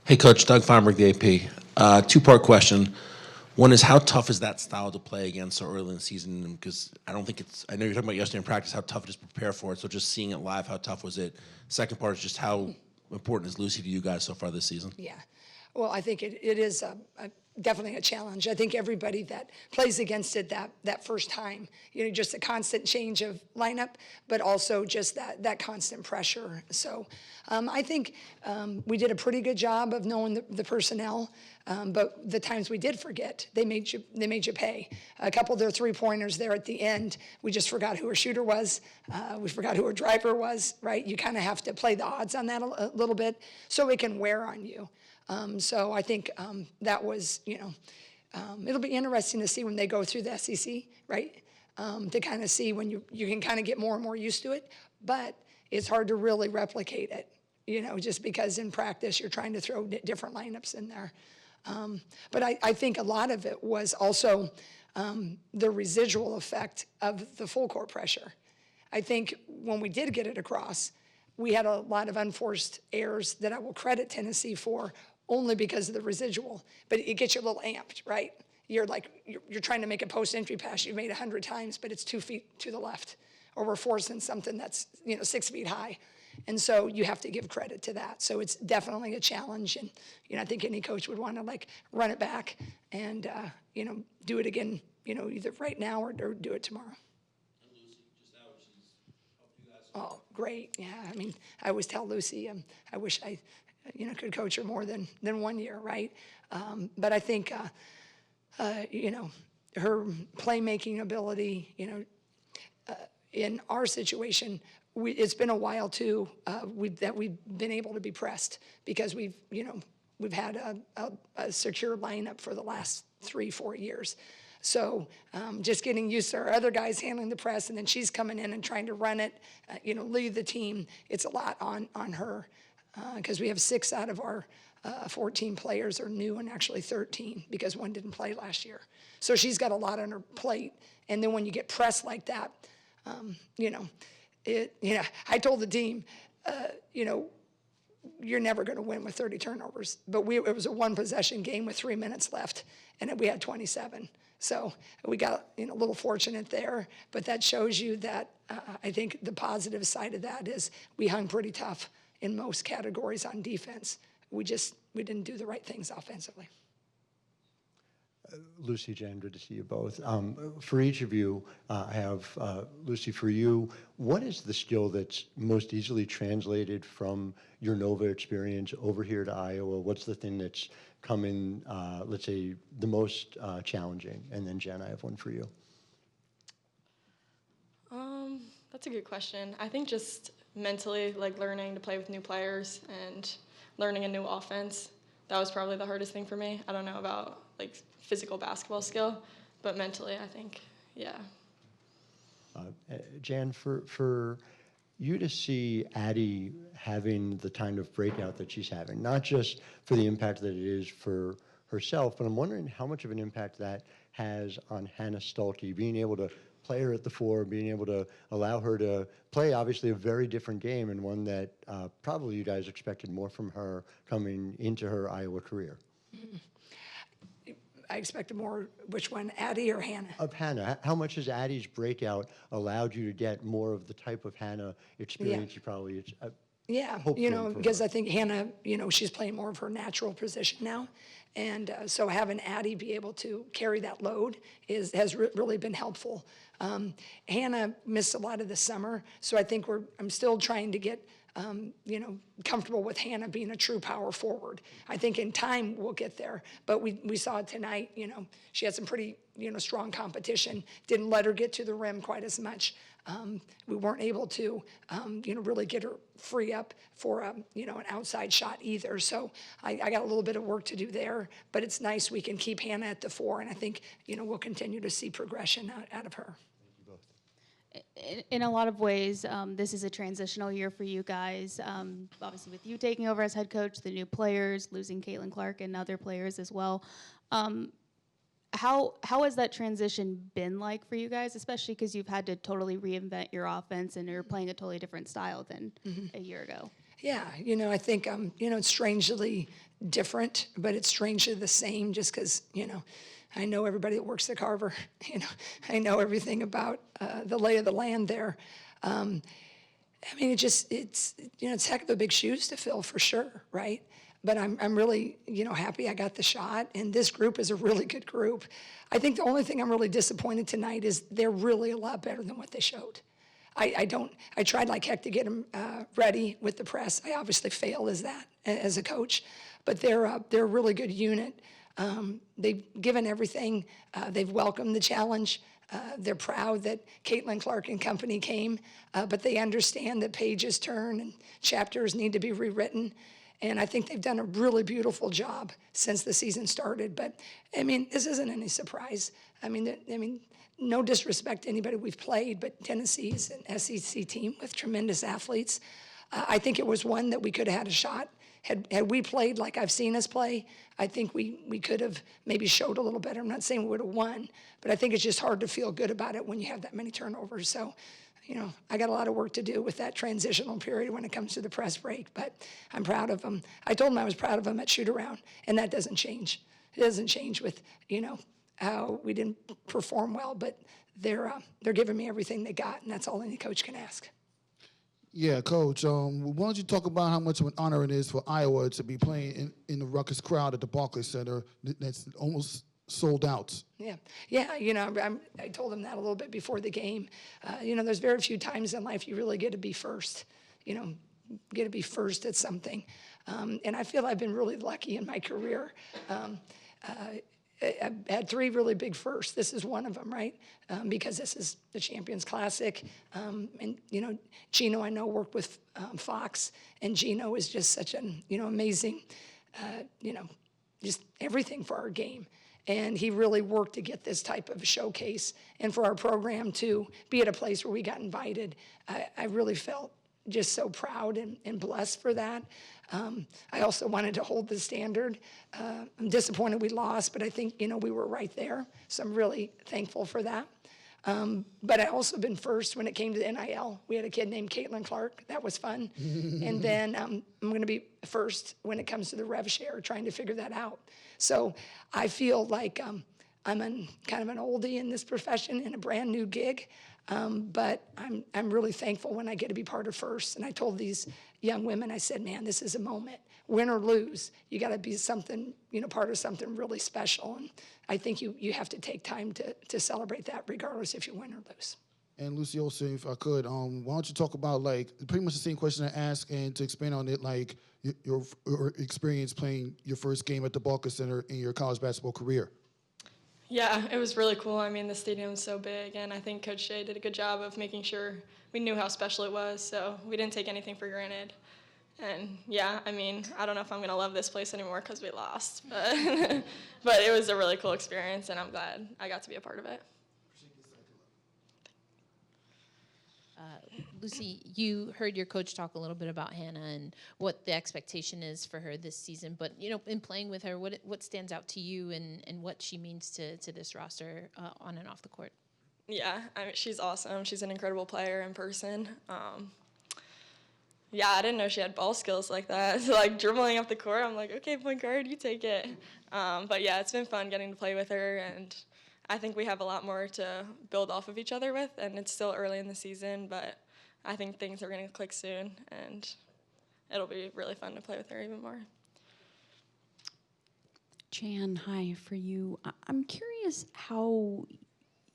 Hey, Coach. Doug Feinberg, the AP. Two-part question. One is, how tough is that style to play against so early in the season? Because I don't think it's – I know you're talking about yesterday in practice, how tough it is to prepare for it. So just seeing it live, how tough was it? Second part is just how important is Lucy to you guys so far this season? Yeah. Well, I think it is definitely a challenge. I think everybody that plays against it that first time, just a constant change of lineup, but also just that constant pressure. So I think we did a pretty good job of knowing the personnel, but the times we did forget, they made you pay. A couple of their three-pointers there at the end, we just forgot who our shooter was. We forgot who our driver was, right? You kind of have to play the odds on that a little bit so it can wear on you. So I think that was, it'll be interesting to see when they go through the SEC, right? To kind of see when you can kind of get more and more used to it. But it's hard to really replicate it, just because in practice you're trying to throw different lineups in there. But I think a lot of it was also the residual effect of the full court pressure. I think when we did get it across, we had a lot of unforced errors that I will credit Tennessee for, only because of the residual. But it gets you a little amped, right? You're trying to make a post entry pass you've made 100 times, but it's 2 feet to the left, or we're forcing something that's 6 feet high, and so you have to give credit to that. So it's definitely a challenge, and I think any coach would want to run it back and do it again, either right now or do it tomorrow. Oh, great. Yeah, I mean, I always tell Lucy, I wish I, could coach her more than 1 year, right? But I think, her playmaking ability, in our situation, it's been a while too that we've been able to be pressed because we've had a secure lineup for the last 3-4 years. So just getting used to our other guys handling the press, and then she's coming in and trying to run it, lead the team. It's a lot on her because we have 6 out of our 14 players are new, and actually 13 because one didn't play last year. So she's got a lot on her plate. And then when you get pressed like that, I told the team, you're never going to win with 30 turnovers. But it was a one-possession game with 3 minutes left, and we had 27. So we got a little fortunate there, but that shows you that I think the positive side of that is we hung pretty tough in most categories on defense. We didn't do the right things offensively. Lucy, Jan, good to see you both. For each of you, I have, Lucy, for you, what is the skill that's most easily translated from your Nova experience over here to Iowa? What's the thing that's come in, let's say, the most challenging? And then, Jen, I have one for you. That's a good question. I think just mentally, learning to play with new players and learning a new offense, that was probably the hardest thing for me. I don't know about, physical basketball skill, but mentally, I think, yeah. Jan, for you to see Addie having the kind of breakout that she's having, not just for the impact that it is for herself, but I'm wondering how much of an impact that has on Hannah Stuelke, being able to play her at the 4, being able to allow her to play obviously a very different game, and one that probably you guys expected more from her coming into her Iowa career. Mm-hmm. I expected more, which one, Addie or Hannah? Of Hannah. How much has Addie's breakout allowed you to get more of the type of Hannah experience you probably Yeah, because I think Hannah, she's playing more of her natural position now. And so having Addie be able to carry that load has really been helpful. Hannah missed a lot of the summer, so I think I'm still trying to get comfortable with Hannah being a true power forward. I think in time we'll get there, but we saw it tonight. She had some pretty strong competition. Didn't let her get to the rim quite as much. We weren't able to really get her free up for an outside shot either. So I got a little bit of work to do there, but it's nice we can keep Hannah at the 4, and I think we'll continue to see progression out of her. In a lot of ways, this is a transitional year for you guys. Obviously, with you taking over as head coach, the new players, losing Caitlin Clark and other players as well. How has that transition been like for you guys, especially because you've had to totally reinvent your offense and you're playing a totally different style than a year ago? Yeah, I think, it's strangely different, but it's strangely the same just because, I know everybody that works the Carver. I know everything about the lay of the land there. It's it's heck of a big shoes to fill for sure, right? But I'm really, happy I got the shot, and this group is a really good group. I think the only thing I'm really disappointed tonight is they're really a lot better than what they showed. I tried like heck to get them ready with the press. I obviously failed as a coach, but they're a really good unit. They've given everything. They've welcomed the challenge. They're proud that Caitlin Clark and company came, but they understand that pages turn and chapters need to be rewritten. And I think they've done a really beautiful job since the season started. But this isn't any surprise. No disrespect to anybody we've played, but Tennessee's an SEC team with tremendous athletes. I think it was one that we could have had a shot. Had we played like I've seen us play, I think we could have maybe showed a little better. I'm not saying we would have won, but I think it's just hard to feel good about it when you have that many turnovers. So, I got a lot of work to do with that transitional period when it comes to the press break, but I'm proud of them. I told them I was proud of them at shoot-around, and that doesn't change. It doesn't change with, how we didn't perform well, but they're giving me everything they got, and that's all any coach can ask. Yeah, Coach, why don't you talk about how much of an honor it is for Iowa to be playing in the ruckus crowd at the Barclays Center that's almost sold out? Yeah, I told them that a little bit before the game. There's very few times in life you really get to be first, get to be first at something. And I feel I've been really lucky in my career. I've had 3 really big firsts. This is one of them, right? Because this is the Champions Classic. And, Gino, I know, worked with Fox, and Gino is just such an, amazing, just everything for our game. And he really worked to get this type of showcase and for our program to be at a place where we got invited. I really felt just so proud and blessed for that. I also wanted to hold the standard. I'm disappointed we lost, but I think, we were right there. So I'm really thankful for that. But I also been first when it came to the NIL. We had a kid named Caitlin Clark. That was fun. And then I'm going to be first when it comes to the rev share, trying to figure that out. So I feel like I'm kind of an oldie in this profession in a brand new gig. But I'm really thankful when I get to be part of first. And I told these young women, I said, man, this is a moment. Win or lose, you got to be something, part of something really special. And I think you have to take time to celebrate that regardless if you win or lose. And Lucy Olsen, if I could, why don't you talk about, pretty much the same question I asked, and to expand on it, your experience playing your first game at the Barclays Center in your college basketball career? Yeah, it was really cool. The stadium's so big, and I think Coach Jay did a good job of making sure we knew how special it was, so we didn't take anything for granted. And yeah, I don't know if I'm going to love this place anymore because we lost, but but it was a really cool experience, and I'm glad I got to be a part of it. Lucy, you heard your coach talk a little bit about Hannah and what the expectation is for her this season. But, in playing with her, what stands out to you and what she means to this roster on and off the court? Yeah, she's awesome. She's an incredible player in person. Yeah, I didn't know she had ball skills like that. So, dribbling up the court, I'm like, okay, point guard, you take it. But, yeah, it's been fun getting to play with her, and I think we have a lot more to build off of each other with, and it's still early in the season, but I think things are going to click soon, and it'll be really fun to play with her even more. Jan, hi, for you. I'm curious how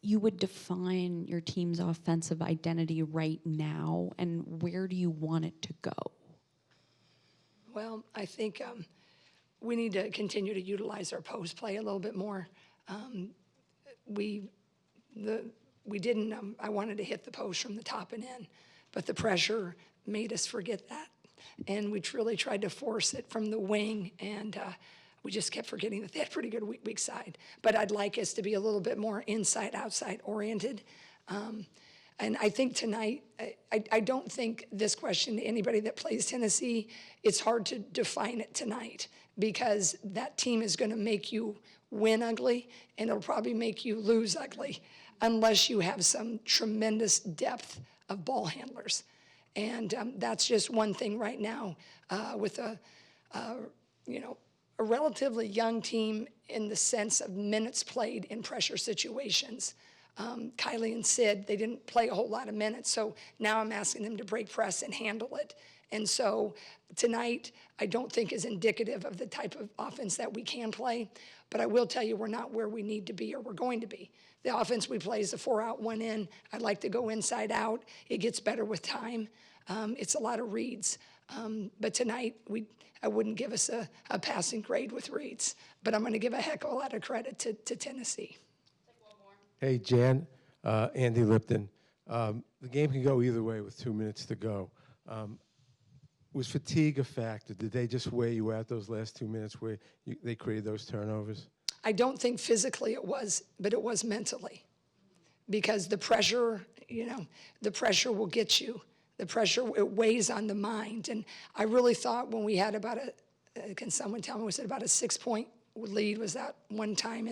you would define your team's offensive identity right now, and where do you want it to go? Well, I think we need to continue to utilize our post play a little bit more. We didn't, I wanted to hit the post from the top and in, but the pressure made us forget that. And we really tried to force it from the wing, and we just kept forgetting that they had pretty good weak side. But I'd like us to be a little bit more inside-outside oriented. And I think tonight, I don't think this question to anybody that plays Tennessee, it's hard to define it tonight because that team is going to make you win ugly, and it'll probably make you lose ugly unless you have some tremendous depth of ball handlers. And that's just one thing right now with a relatively young team in the sense of minutes played in pressure situations. Kylie and Sid, they didn't play a whole lot of minutes, so now I'm asking them to break press and handle it. And so tonight, I don't think is indicative of the type of offense that we can play, but I will tell you we're not where we need to be or we're going to be. The offense we play is a 4 out, 1 in. I'd like to go inside out. It gets better with time. It's a lot of reads. But tonight, I wouldn't give us a passing grade with reads, but I'm going to give a heck of a lot of credit to Tennessee. Hey, Jan, Andy Lipton. The game can go either way with 2 minutes to go. Was fatigue a factor? Did they just wear you out those last 2 minutes where they created those turnovers? I don't think physically it was, but it was mentally. Because the pressure, the pressure will get you. The pressure, it weighs on the mind. And I really thought when we had about can someone tell me, was it about a 6-point lead? Was that one time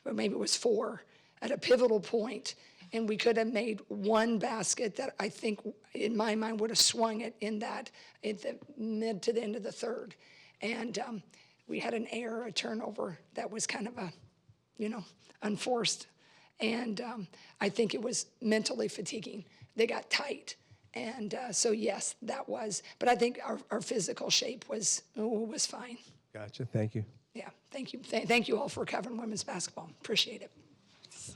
or maybe it was 4, at a pivotal point, and we could have made one basket that I think, in my mind, would have swung it at the mid to the end of the third. And we had an error, a turnover that was kind of unforced. And I think it was mentally fatiguing. They got tight. And so, yes, that was. But I think our physical shape was fine. Gotcha. Thank you. Yeah, thank you. Thank you all for covering women's basketball. Appreciate it.